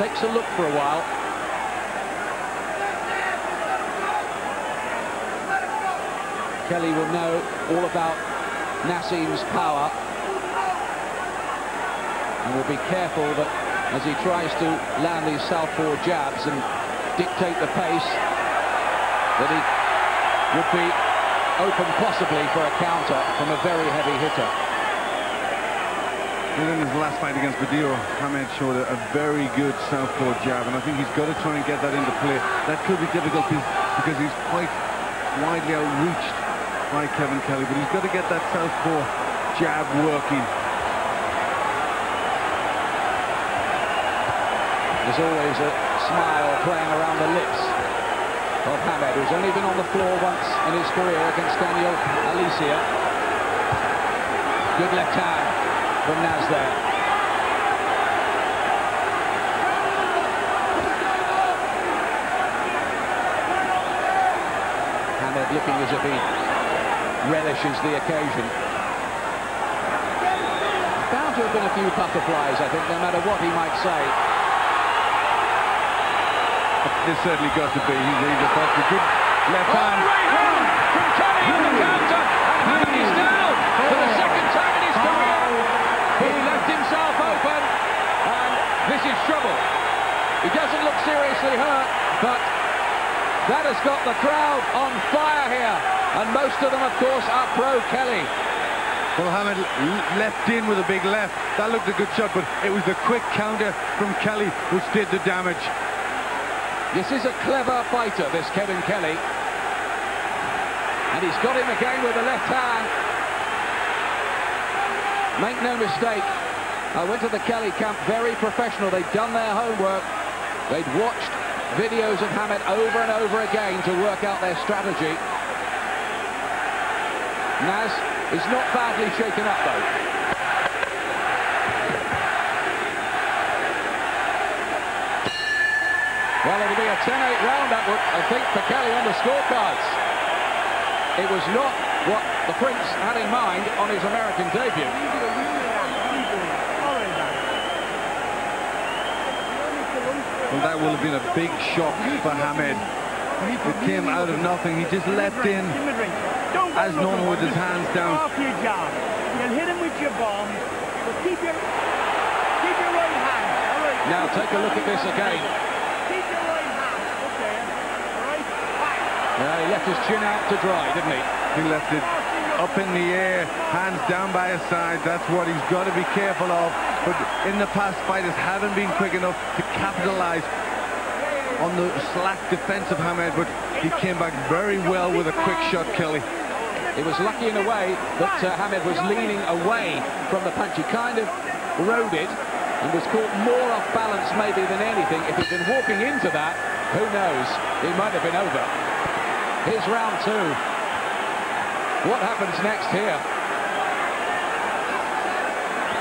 takes a look for a while. Kelly will know all about Nasim's power and will be careful that as he tries to land these southpaw jabs and dictate the pace, that he would be open possibly for a counter from a very heavy hitter. In his last fight against Badillo, Hamed showed a very good southpaw jab, and I think he's got to try and get that into play. That could be difficult because he's quite widely outreached by Kevin Kelly, but he's got to get that southpaw jab working. There's always a smile playing around the lips of Hamed, who's only been on the floor once in his career against Daniel Alicia. Good left hand from Naz there. Hamed looking as if he relishes the occasion. Bound to have been a few butterflies, I think, no matter what he might say. There's certainly got to be. He's a good left hand. Right hand from Kelly on the counter, and Hamed is down for the second time in his career. He left himself open, and this is trouble. He doesn't look seriously hurt, but that has got the crowd on fire here, and most of them, of course, are pro-Kelly. Well, Hamed left in with a big left. That looked a good shot, but it was the quick counter from Kelly which did the damage. This is a clever fighter, this Kevin Kelly. And he's got him again with the left hand. Make no mistake, I went to the Kelly camp, very professional. They'd done their homework. They'd watched videos of Hamed over and over again to work out their strategy. Naz is not badly shaken up, though. Well, it'll be a 10-8 round, that would, I think, for Kelly on the scorecards. It was not what the Prince had in mind on his American debut. Well, that will have been a big shock for Hamed. It came out of nothing. He just leapt in as normal with his hands down. You'll hit him with your bomb, but keep your right hand. Now take a look at this again. He left his chin out to dry, didn't he? He left it up in the air, hands down by his side. That's what he's got to be careful of. But in the past, fighters haven't been quick enough to capitalize on the slack defense of Hamed, but he came back very well with a quick shot, Kelly. He was lucky in a way that Hamed was leaning away from the punch. He kind of rode it and was caught more off balance maybe than anything. If he'd been walking into that, who knows? He might have been over. Here's round two. What happens next here?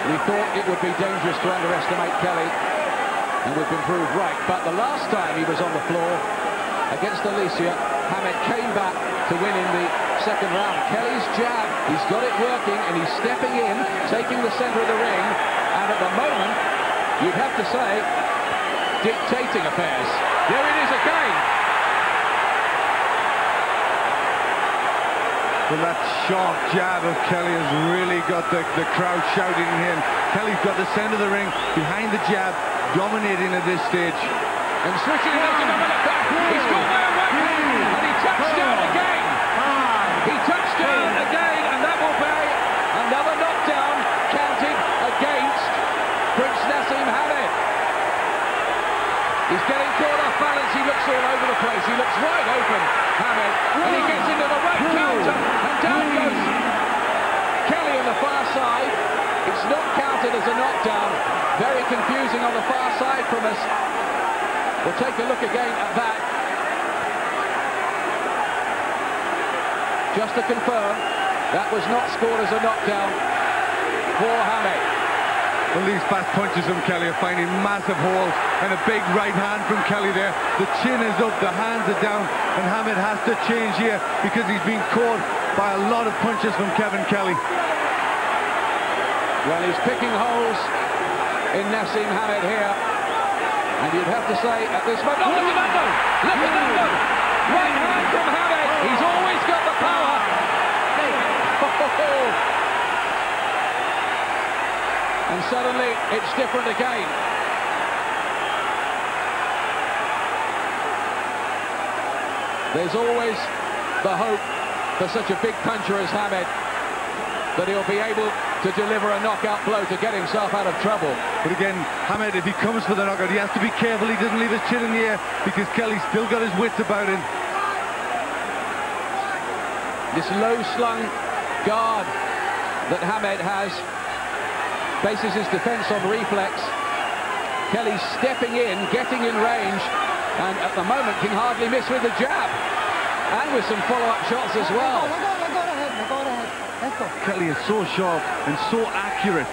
We thought it would be dangerous to underestimate Kelly, and we've been proved right. But the last time he was on the floor against Alicia, Hamed came back to win in the second round. Kelly's jab, he's got it working, and he's stepping in, taking the center of the ring, and at the moment, you'd have to say, dictating affairs. There it is again. Well, that sharp jab of Kelly has really got the crowd shouting in. Kelly's got the center of the ring, behind the jab, dominating at this stage. And switching it up to another uppercut. He's got there right hand, and he touched down again. He touched down again, and that will be another knockdown counted against Prince Nasim Hamed. He's getting caught off balance. He looks all over the place. He looks wide open, Hamed, and he gets into the right counter, and down goes Kelly on the far side. It's not counted as a knockdown. Very confusing on the far side from us. We'll take a look again at that. Just to confirm, that was not scored as a knockdown for Hamed. Well, these fast punches from Kelly are finding massive holes, and a big right hand from Kelly there. The chin is up, the hands are down, and Hamed has to change here because he's been caught by a lot of punches from Kevin Kelly. Well, he's picking holes in Nasim Hamed here, and say at this moment. Oh, look at that move! Look at that move! Right hand from Hamid. He's always got the power. And suddenly it's different again. There's always the hope for such a big puncher as Hamid that he'll be able to deliver a knockout blow to get himself out of trouble. But again, Hamid, if he comes for the knockout, he has to be careful he doesn't leave his chin in the air, because Kelly's still got his wits about him. This low-slung guard that Hamid has bases his defence on reflex. Kelly's stepping in, getting in range, and at the moment can hardly miss with the jab. And with some follow-up shots as well. Kelly is so sharp and so accurate.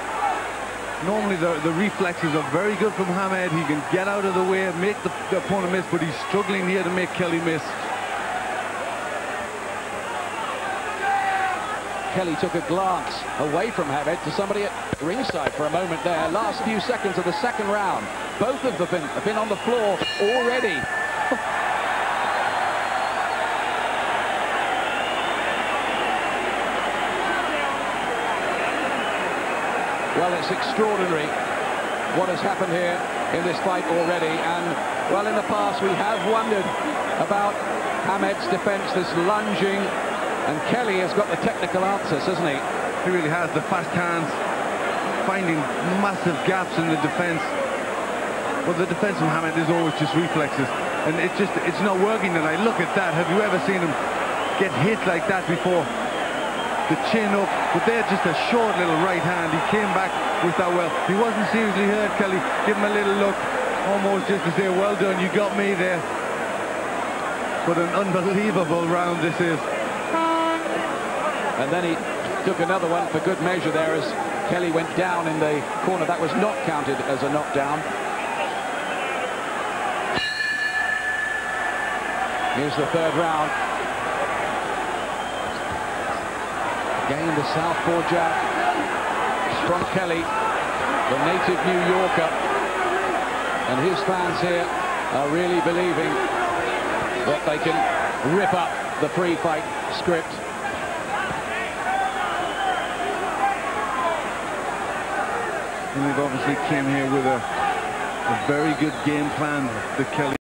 Normally the reflexes are very good from Hamid. He can get out of the way, make the opponent miss, but he's struggling here to make Kelly miss. Kelly took a glance away from Hamid to somebody at ringside for a moment there. Last few seconds of the second round. Both of them have been on the floor already. Well, it's extraordinary what has happened here in this fight already. And, well, in the past we have wondered about Hamid's defence, this lunging. And Kelly has got the technical answers, hasn't he? He really has. The fast hands, finding massive gaps in the defence. Well, the defence from Hamid is always just reflexes. And it's not working tonight. Look at that. Have you ever seen him get hit like that before? The chin up, but there just a short little right hand. He came back with that well. He wasn't seriously hurt, Kelly. Give him a little look, almost just to say, well done, you got me there. But an unbelievable round this is. And then he took another one for good measure there as Kelly went down in the corner. That was not counted as a knockdown. Here's the third round. Again, the southpaw jab from Kelly, the native New Yorker. And his fans here are really believing that they can rip up the pre-fight script. And they've obviously came here with a very good game plan that Kelly